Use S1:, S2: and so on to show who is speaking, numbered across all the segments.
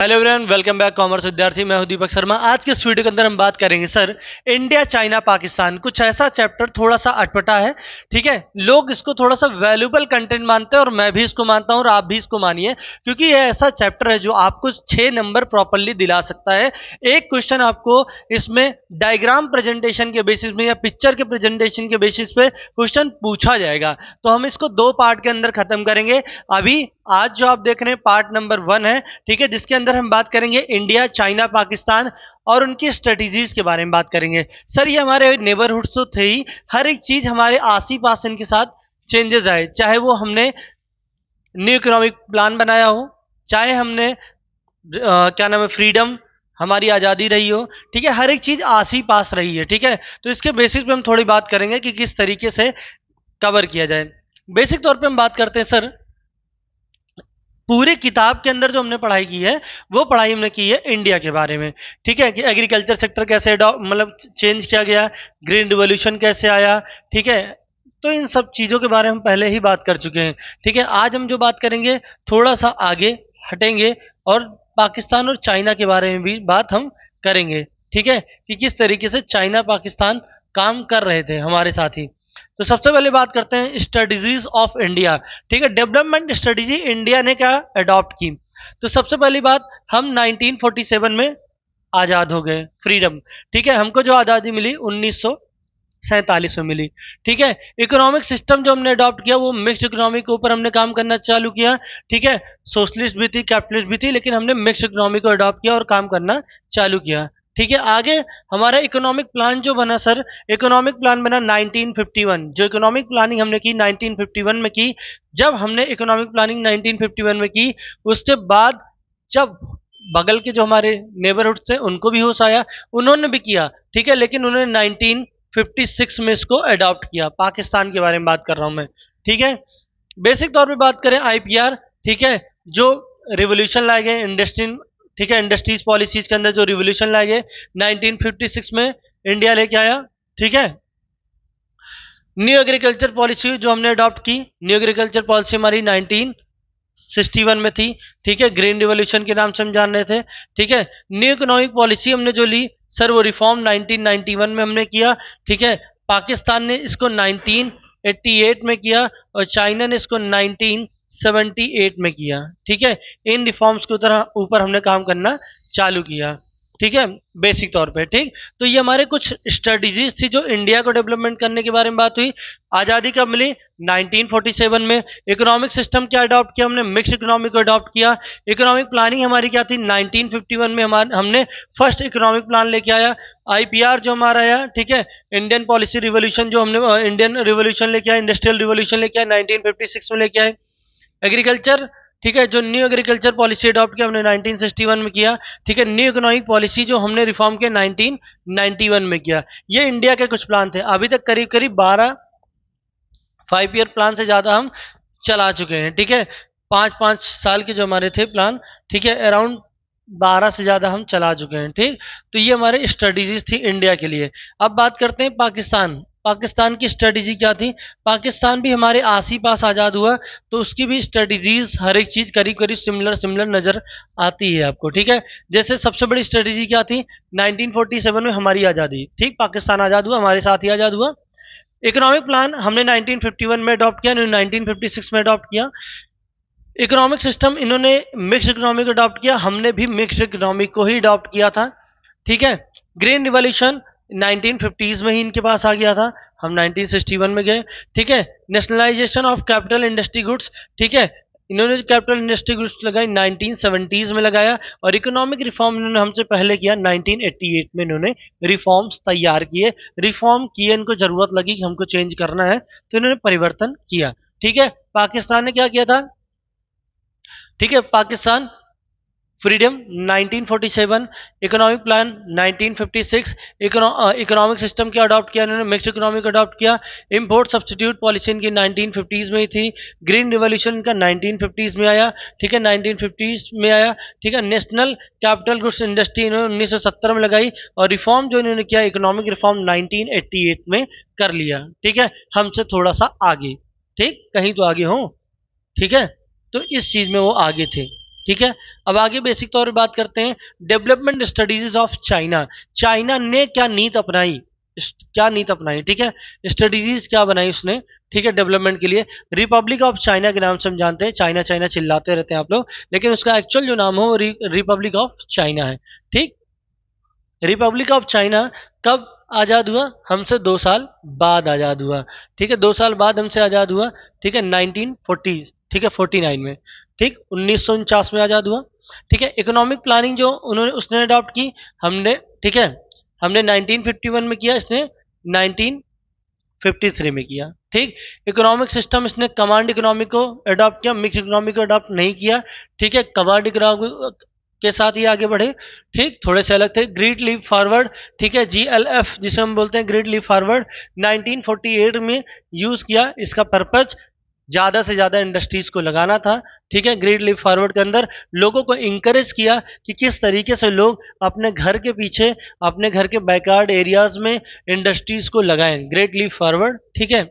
S1: Hello everyone, welcome back commerce विद्यार्थी। मैं हूं दीपक शर्मा। आज के इस वीडियो के अंदर हम बात करेंगे सर इंडिया चाइना पाकिस्तान। कुछ ऐसा चैप्टर थोड़ा सा अटपटा है, ठीक है। लोग इसको थोड़ा सा वैल्यूबल कंटेंट मानते हैं और मैं भी इसको मानता हूं और आप भी इसको मानिए, क्योंकि ये ऐसा चैप्टर है जो आपको 6 नंबर प्रॉपरली दिला सकता है। एक क्वेश्चन आपको इसमें डायग्राम प्रेजेंटेशन के बेसिस में या पिक्चर के प्रेजेंटेशन के बेसिस पे क्वेश्चन पूछा जाएगा। तो हम इसको 2 पार्ट के अंदर खत्म करेंगे। अभी आज जो आप देख रहे हैं पार्ट नंबर 1 है, ठीक है, जिसके अंदर हम बात करेंगे इंडिया चाइना पाकिस्तान और उनकी स्ट्रेटजीज के बारे में बात करेंगे। सर ये हमारे नेबरहुड तो थे ही, हर एक चीज हमारे आसी पास इनके साथ चेंजेस आए, चाहे वो हमने न्यू इकोनॉमिक प्लान बनाया हो, चाहे हमने क्या नाम है फ्रीडम हमारी आज़ादी रही हो, ठीक है, हर एक चीज आसी पास रही है, ठीक है। तो इसके बेसिस पे हम थोड़ी बात करेंगे कि किस तरीके से कवर किया जाए। बेसिक तौर पे हम बात करते हैं सर, पूरी किताब के अंदर जो हमने पढ़ाई की है वो पढ़ाई हमने की है इंडिया के बारे में, ठीक है, कि एग्रीकल्चर सेक्टर कैसे मतलब चेंज किया गया, ग्रीन रिवॉल्यूशन कैसे आया, ठीक है। तो इन सब चीज़ों के बारे में हम पहले ही बात कर चुके हैं, ठीक है। आज हम जो बात करेंगे थोड़ा सा आगे हटेंगे और पाकिस्तान और चाइना के बारे में भी बात हम करेंगे, ठीक है, कि किस तरीके से चाइना पाकिस्तान काम कर रहे थे हमारे साथ ही। तो सबसे पहले बात करते हैं स्ट्रेटजीज ऑफ इंडिया, ठीक है, डेवलपमेंट स्ट्रेटजी इंडिया ने क्या अडॉप्ट की। तो सबसे पहली बात, हम 1947 में आज़ाद हो गए, फ्रीडम, ठीक है। हमको जो आज़ादी मिली 1947 में मिली, ठीक है। इकोनॉमिक सिस्टम जो हमने अडॉप्ट किया वो मिक्स्ड इकोनॉमी के ऊपर हमने काम करना चालू किया, ठीक है। सोशलिस्ट भी थी, कैपिटलिस्ट भी थी, लेकिन हमने मिक्स्ड इकोनॉमी को अडॉप्ट किया और काम करना चालू किया, ठीक है। आगे हमारा इकोनॉमिक प्लान जो बना सर, इकोनॉमिक प्लान बना 1951। जो इकोनॉमिक प्लानिंग हमने की 1951 में की, जब हमने इकोनॉमिक प्लानिंग 1951 में की, उसके बाद जब बगल के जो हमारे नेबरहुड थे उनको भी होश आया, उन्होंने भी किया, ठीक है, लेकिन उन्होंने 1956 में इसको अडॉप्ट किया। पाकिस्तान के बारे में बात कर रहा हूं मैं, ठीक है। बेसिक तौर पे बात करें आईपीआर, ठीक है, जो रिवोल्यूशन लाए गए इंडस्ट्री, ठीक है, इंडस्ट्रीज पॉलिसीज के अंदर जो रिवोल्यूशन लाए गए 1956 में इंडिया लेके आया, ठीक है। न्यू एग्रीकल्चर पॉलिसी जो हमने अडॉप्ट की, न्यू एग्रीकल्चर पॉलिसी हमारी 1961 में थी, ठीक है, ग्रीन रिवोल्यूशन के नाम से हम जान रहे थे, ठीक है। न्यू इकोनॉमिक पॉलिसी हमने जो ली सर वो रिफॉर्म 1991 में हमने किया, ठीक है। पाकिस्तान ने इसको 1988 में किया और चाइना ने इसको 1978 में किया, ठीक है। इन रिफॉर्म्स के ऊपर हमने काम करना चालू किया, ठीक है, बेसिक तौर पे, ठीक। तो ये हमारे कुछ स्ट्रेटजीज थी जो इंडिया को डेवलपमेंट करने के बारे में बात हुई। आज़ादी कब मिली? 1947 में। इकोनॉमिक सिस्टम क्या अडॉप्ट किया हमने? मिक्स्ड इकोनॉमी को अडॉप्ट किया। इकोनॉमिक प्लानिंग हमारी क्या थी? 1951 में हमने फर्स्ट इकोनॉमिक प्लान लेके आया। आईपीआर जो हमारा आया, ठीक है, इंडियन पॉलिसी रिवोल्यूशन जो हमने इंडियन रिवोल्यूशन लेके आए, इंडस्ट्रियल रिवोल्यूशन लेके आए 1956 में लेके आए। एग्रीकल्चर, ठीक है, जो न्यू एग्रीकल्चर पॉलिसी अडॉप्ट किया हमने 1961 में किया, ठीक है। न्यू इकोनॉमिक पॉलिसी जो हमने रिफॉर्म किया 1991 में किया। ये इंडिया के कुछ प्लान थे। अभी तक करीब करीब 12 5 ईयर प्लान से ज़्यादा हम चला चुके हैं, ठीक है। 5-5 साल के जो हमारे थे प्लान, ठीक है, अराउंड 12 से ज़्यादा हम चला चुके हैं, ठीक। तो ये हमारे स्ट्रेटजीज थी इंडिया के लिए। अब बात करते हैं पाकिस्तान। पाकिस्तान की स्ट्रेटजी क्या थी? पाकिस्तान भी हमारे आस ही पास आज़ाद हुआ, तो उसकी भी स्ट्रेटजीज हर एक चीज़ करीब करीब सिमिलर नज़र आती है आपको, ठीक है। जैसे सबसे बड़ी स्ट्रेटजी क्या थी? 1947 में हमारी आज़ादी, ठीक, पाकिस्तान आज़ाद हुआ, हमारे साथ ही आज़ाद हुआ। इकोनॉमिक प्लान हमने 1951 में अडॉप्ट किया, 1956 में अडॉप्ट किया। इकोनॉमिक सिस्टम इन्होंने मिक्स्ड इकोनॉमिक अडॉप्ट किया, हमने भी मिक्स्ड इकोनॉमिक को ही अडॉप्ट किया था, ठीक है। ग्रीन रिवॉल्यूशन 1950s में ही इनके पास आ गया था, हम 1961 में गए, ठीक है। Nationalisation of capital industry goods, ठीक है, इन्होंने जो कैपिटल इंडस्ट्री गुड्स लगाई 1970s में लगाया। और इकोनॉमिक रिफॉर्म इन्होंने हमसे पहले किया, 1988 में इन्होंने रिफॉर्म्स तैयार किए, रिफॉर्म किए, इनको जरूरत लगी कि हमको चेंज करना है तो इन्होंने परिवर्तन किया, ठीक है। पाकिस्तान ने क्या किया था? ठीक है, Pakistan freedom 1947, economic plan 1956, economic system क्या अडॉप्ट किया इन्होंने? मिक्स इकोनॉमिक अडॉप्ट किया। इंपोर्ट सब्सटीट्यूट पॉलिसी इनकी 1950s में ही थी। ग्रीन रिवॉल्यूशन इनका 1950s में आया, ठीक है, 1950s में आया, ठीक है। नेशनल कैपिटल गुड्स इंडस्ट्री इन्होंने 1970 में लगाई और रिफॉर्म जो इन्होंने किया इकोनॉमिक रिफॉर्म 1988 में कर लिया, ठीक है, हमसे थोड़ा सा आगे, ठीक, कहीं तो आगे हो, ठीक है। तो इस चीज में वो आगे थे, ठीक है। अब आगे बेसिक तौर पे बात करते हैं development studies of China. China ने क्या नीति अपनाई, क्या नीति अपनाई, ठीक है, स्ट्रेटेजीज क्या बनाई उसने, ठीक है, डेवलपमेंट के लिए। रिपब्लिक ऑफ चाइना के नाम से हम जानते हैं, चाइना चाइना चिल्लाते रहते हैं आप लोग, लेकिन उसका एक्चुअल जो नाम हो वो रिपब्लिक ऑफ चाइना है। ठीक, रिपब्लिक ऑफ चाइना कब आज़ाद हुआ, हमसे 2 साल बाद आज़ाद हुआ। ठीक है, 2 साल बाद हमसे आज़ाद हुआ। ठीक है, 1940, ठीक है, 49 में, ठीक, 1949 में आज़ाद हुआ। ठीक है, इकोनॉमिक प्लानिंग जो उन्होंने उसने अडॉप्ट की, हमने, ठीक है, हमने 1951 में किया, इसने 1953 में किया। ठीक, इकोनॉमिक सिस्टम इसने कमांड इकोनॉमी को अडॉप्ट किया, मिक्स इकोनॉमी को अडॉप्ट नहीं किया। ठीक है, कमांड इकोनॉमी के साथ ही आगे बढ़े। ठीक, थोड़े से अलग थे। ग्रेट लीप फॉरवर्ड, ठीक है, GLF जिसे हम बोलते हैं ग्रेट लीप फॉरवर्ड, 1948 में यूज किया। इसका पर्पज ज्यादा से ज्यादा इंडस्ट्रीज को लगाना था। ठीक है, ग्रेट लीप फॉरवर्ड के अंदर लोगों को इंकरेज किया कि किस तरीके से लोग अपने घर के पीछे, अपने घर के बैकयार्ड एरियाज में इंडस्ट्रीज को लगाएं। ग्रेट लीप फॉरवर्ड, ठीक है।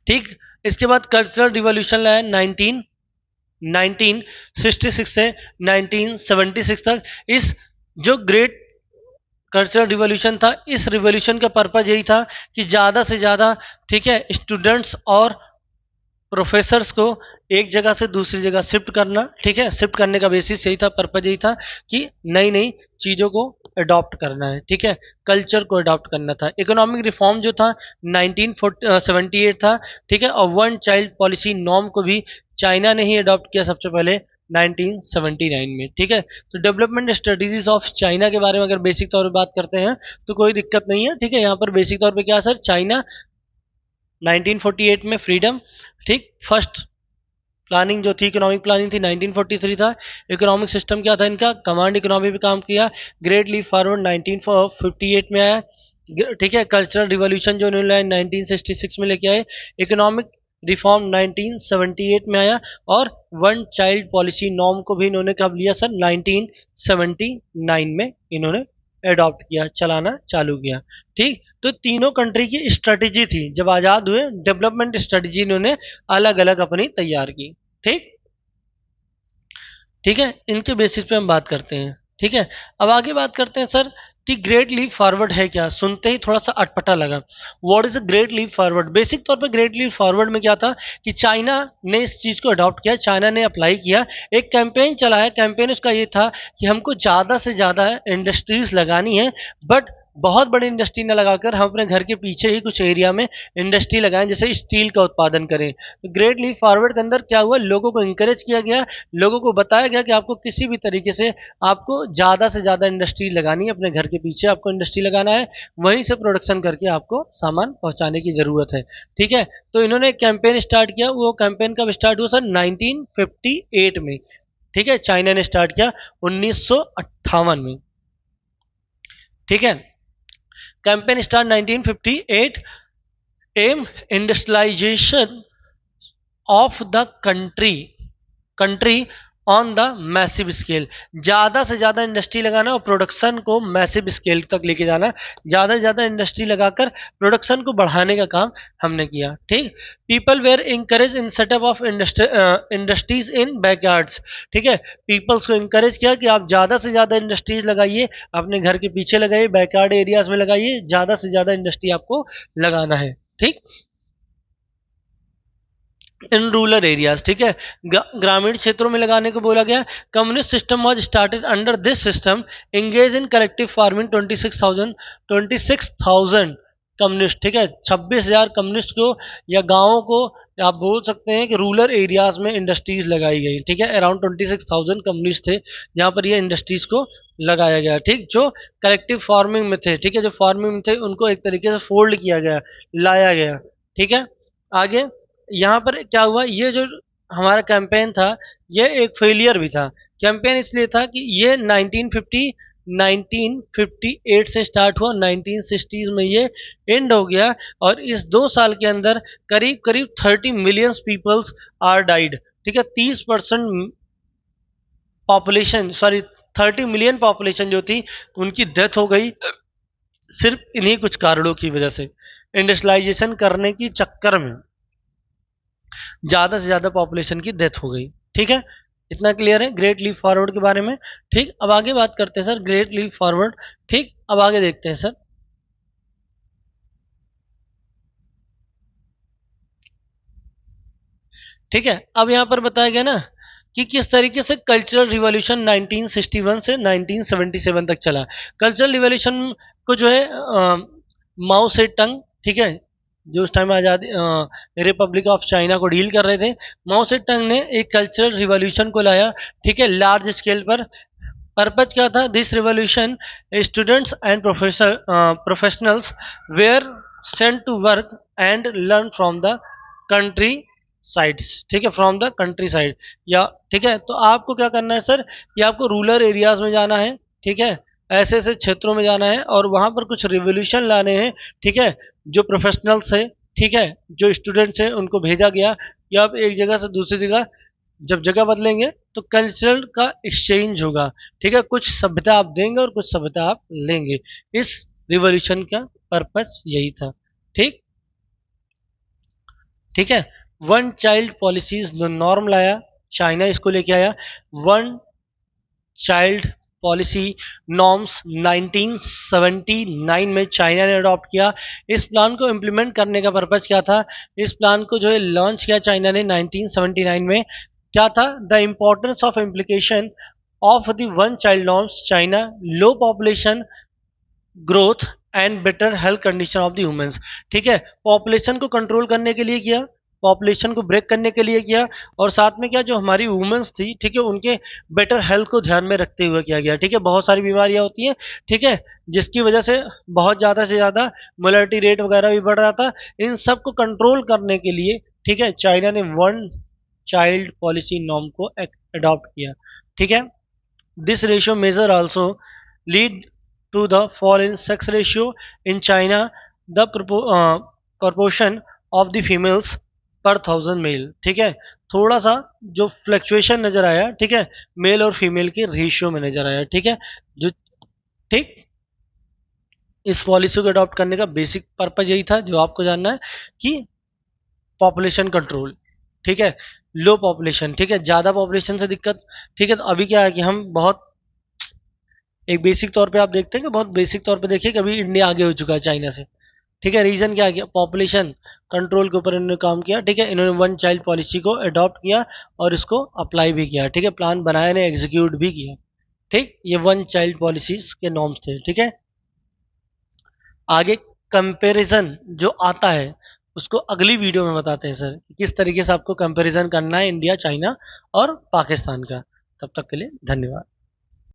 S1: ठीक, इसके बाद कल्चरल रिवॉल्यूशन लाया 1966 से 1976 तक। इस जो ग्रेट कल्चरल रिवॉल्यूशन था, इस रिवॉल्यूशन का पर्पज यही था कि ज़्यादा से ज़्यादा, ठीक है, स्टूडेंट्स और प्रोफेसर्स को एक जगह से दूसरी जगह शिफ्ट करना। ठीक है, शिफ्ट करने का बेसिस यही था, पर्पज यही था कि नई नई चीज़ों को अडॉप्ट करना है। ठीक है, कल्चर को अडॉप्ट करना था। इकोनॉमिक रिफॉर्म जो था 1978 था। ठीक है, और वन चाइल्ड पॉलिसी नॉर्म को भी चाइना ने ही अडॉप्ट किया सबसे पहले 1979 में। ठीक है, तो डेवलपमेंट स्ट्रेटेजीज ऑफ चाइना के बारे में अगर बेसिक तौर पर बात करते हैं तो कोई दिक्कत नहीं है। ठीक है, यहाँ पर बेसिक तौर पे क्या सर, चाइना 1948 में फ्रीडम। ठीक, फर्स्ट प्लानिंग जो थी, इकोनॉमिक प्लानिंग थी, 1943 था। इकोनॉमिक सिस्टम क्या था इनका, कमांड इकोनॉमी पे काम किया। ग्रेट लीप फॉरवर्ड 1958 में आया। ठीक है, कल्चरल रिवॉल्यूशन जो इन्होंने 1966 में लेके आए। इकोनॉमिक रिफॉर्म 1978 में आया, और वन चाइल्ड पॉलिसी नॉर्म को भी इन्होंने कब लिया सर, 1979 में इन्होंने अडॉप्ट किया, चलाना चालू किया। ठीक, तो तीनों कंट्री की स्ट्रेटेजी थी जब आजाद हुए, डेवलपमेंट स्ट्रेटेजी इन्होंने अलग अलग अपनी तैयार की। ठीक, ठीक है, इनके बेसिस पे हम बात करते हैं। ठीक है, अब आगे बात करते हैं सर कि ग्रेट लीप फॉरवर्ड है क्या। सुनते ही थोड़ा सा अटपटा लगा, what is a great leap forward. Basic तौर पे ग्रेट लीप फॉरवर्ड में क्या था कि चाइना ने इस चीज़ को अडॉप्ट किया, चाइना ने अप्लाई किया, एक कैंपेन चलाया। कैंपेन उसका ये था कि हमको ज़्यादा से ज़्यादा इंडस्ट्रीज लगानी है, बट बहुत बड़ी इंडस्ट्री न लगाकर हम अपने घर के पीछे ही कुछ एरिया में इंडस्ट्री लगाएं, जैसे स्टील का उत्पादन करें। तो ग्रेट लीप फॉरवर्ड के अंदर क्या हुआ, लोगों को इंकरेज किया गया, लोगों को बताया गया कि आपको किसी भी तरीके से आपको ज़्यादा से ज़्यादा इंडस्ट्री लगानी है, अपने घर के पीछे आपको इंडस्ट्री लगाना है, वहीं से प्रोडक्शन करके आपको सामान पहुंचाने की ज़रूरत है। ठीक है, तो इन्होंने एक कैंपेन स्टार्ट किया। वो कैंपेन कब स्टार्ट हुआ सर, 1958 में। ठीक है, चाइना ने स्टार्ट किया 1958 में। ठीक है, campaign start 1958। Aim industrialisation of the country on the massive scale. ज़्यादा से ज़्यादा इंडस्ट्री लगाना और प्रोडक्शन को मैसिव स्केल तक लेके जाना, ज़्यादा से ज़्यादा इंडस्ट्री लगाकर प्रोडक्शन को बढ़ाने का काम हमने किया। ठीक, people were encourage in setup of industries in backyards. ठीक है, पीपल्स को इंकरेज किया कि आप ज़्यादा से ज़्यादा इंडस्ट्रीज लगाइए, अपने घर के पीछे लगाइए, बैकयार्ड एरियाज में लगाइए, ज़्यादा से ज़्यादा इंडस्ट्री आपको लगाना है। ठीक, इन रूरल एरियाज। ठीक है, ग्रामीण क्षेत्रों में लगाने को बोला गया। Communist system was started under this system, engage in collective farming 26,000 communist. ठीक है, 26,000 कम्युनिस्ट को या गांवों को आप बोल सकते हैं कि रूरल एरियाज में इंडस्ट्रीज लगाई गई। ठीक है, अराउंड 26,000 कम्युनिस्ट थे जहां पर ये इंडस्ट्रीज को लगाया गया। ठीक, जो कलेक्टिव फार्मिंग में थे, ठीक है, जो फार्मिंग में थे उनको एक तरीके से फोल्ड किया गया, लाया गया। ठीक है, आगे यहाँ पर क्या हुआ, ये जो हमारा कैंपेन था ये एक फेलियर भी था। कैंपेन इसलिए था कि ये 1958 से स्टार्ट हुआ, 1960 में ये एंड हो गया, और इस 2 साल के अंदर करीब करीब 30 मिलियन पीपल्स आर डाइड। ठीक है, 30% पॉपुलेशन, सॉरी 30 मिलियन पॉपुलेशन जो थी उनकी डेथ हो गई, सिर्फ इन्हीं कुछ कारणों की वजह से। इंडस्ट्रियलाइजेशन करने की चक्कर में ज़्यादा से ज़्यादा पॉपुलेशन की डेथ हो गई। ठीक है, इतना क्लियर है ग्रेट लीप फॉरवर्ड के बारे में। ठीक, अब आगे बात करते हैं सर ग्रेट लीप फॉरवर्ड। ठीक, अब आगे देखते हैं सर। ठीक है, अब यहाँ पर बताया गया ना कि किस तरीके से कल्चरल रिवॉल्यूशन 1961 से 1977 तक चला। कल्चरल रिवॉल्यूशन को जो है माओ से टंग, ठीक है, जो उस टाइम आजादी रिपब्लिक ऑफ चाइना को डील कर रहे थे, माओ से टंग ने एक कल्चरल रिवॉल्यूशन को लाया। ठीक है, लार्ज स्केल पर। पर्पज क्या था? This revolution students and professionals were sent to work and learn from the country sides. ठीक है, फ्रॉम द कंट्री साइड, या ठीक है, तो आपको क्या करना है सर कि आपको रूरल एरियाज में जाना है। ठीक है, ऐसे ऐसे क्षेत्रों में जाना है और वहां पर कुछ रिवोल्यूशन लाने हैं। ठीक है, जो प्रोफेशनल्स है, ठीक है, जो स्टूडेंट्स हैं, उनको भेजा गया कि आप एक जगह से दूसरी जगह, जब जगह बदलेंगे तो कल्चरल का एक्सचेंज होगा। ठीक है, कुछ सभ्यता आप देंगे और कुछ सभ्यता आप लेंगे। इस रिवोल्यूशन का पर्पस यही था। ठीक, ठीक है, वन चाइल्ड पॉलिसीज नॉर्म लाया, चाइना इसको लेके आया। वन चाइल्ड पॉलिसी नॉर्म्स 1979 में चाइना ने अडॉप्ट किया। इस प्लान को इम्प्लीमेंट करने का पर्पज क्या था? इस प्लान को जो है लॉन्च किया चाइना ने 1979 में। क्या था? The importance of implication of the one child norms China, low population growth and better health condition of the humans. ठीक है, पॉपुलेशन को कंट्रोल करने के लिए किया, पॉपुलेशन को ब्रेक करने के लिए किया, और साथ में क्या, जो हमारी वुमेन्स थी, ठीक है, उनके बेटर हेल्थ को ध्यान में रखते हुए किया गया। ठीक है, बहुत सारी बीमारियां होती हैं, ठीक है, जिसकी वजह से बहुत ज़्यादा से ज़्यादा मोर्टेलिटी रेट वगैरह भी बढ़ रहा था। इन सब को कंट्रोल करने के लिए, ठीक है, चाइना ने वन चाइल्ड पॉलिसी नॉर्म को अडॉप्ट किया। ठीक है, this ratio major also lead to the fall in sex ratio in China, the proportion of the females per thousand male। ठीक है, थोड़ा सा जो फ्लक्चुएशन नजर आया, ठीक है, मेल और फीमेल के रेशियो में नजर आया। ठीक है, जो ठीक, इस पॉलिसी को अडॉप्ट करने का बेसिक पर्पज यही था जो आपको जानना है कि पॉपुलेशन कंट्रोल। ठीक है, लो पॉपुलेशन, ठीक है, ज्यादा पॉपुलेशन से दिक्कत। ठीक है, तो अभी क्या है कि हम बहुत एक बेसिक तौर पे आप देखते हैं कि बहुत बेसिक तौर पे देखिए कि अभी इंडिया आगे हो चुका है चाइना से। ठीक है, रीजन क्या है? पॉपुलेशन कंट्रोल के ऊपर इन्होंने काम किया। ठीक है, इन्होंने वन चाइल्ड पॉलिसी को अडॉप्ट किया और इसको अप्लाई भी किया। ठीक है, प्लान बनाया ने एग्जीक्यूट भी किया। ठीक, ये वन चाइल्ड पॉलिसीज के नॉर्म्स थे। ठीक है, आगे कंपैरिजन जो आता है उसको अगली वीडियो में बताते हैं सर, किस तरीके से आपको कंपैरिजन करना है इंडिया, चाइना और पाकिस्तान का। तब तक के लिए धन्यवाद।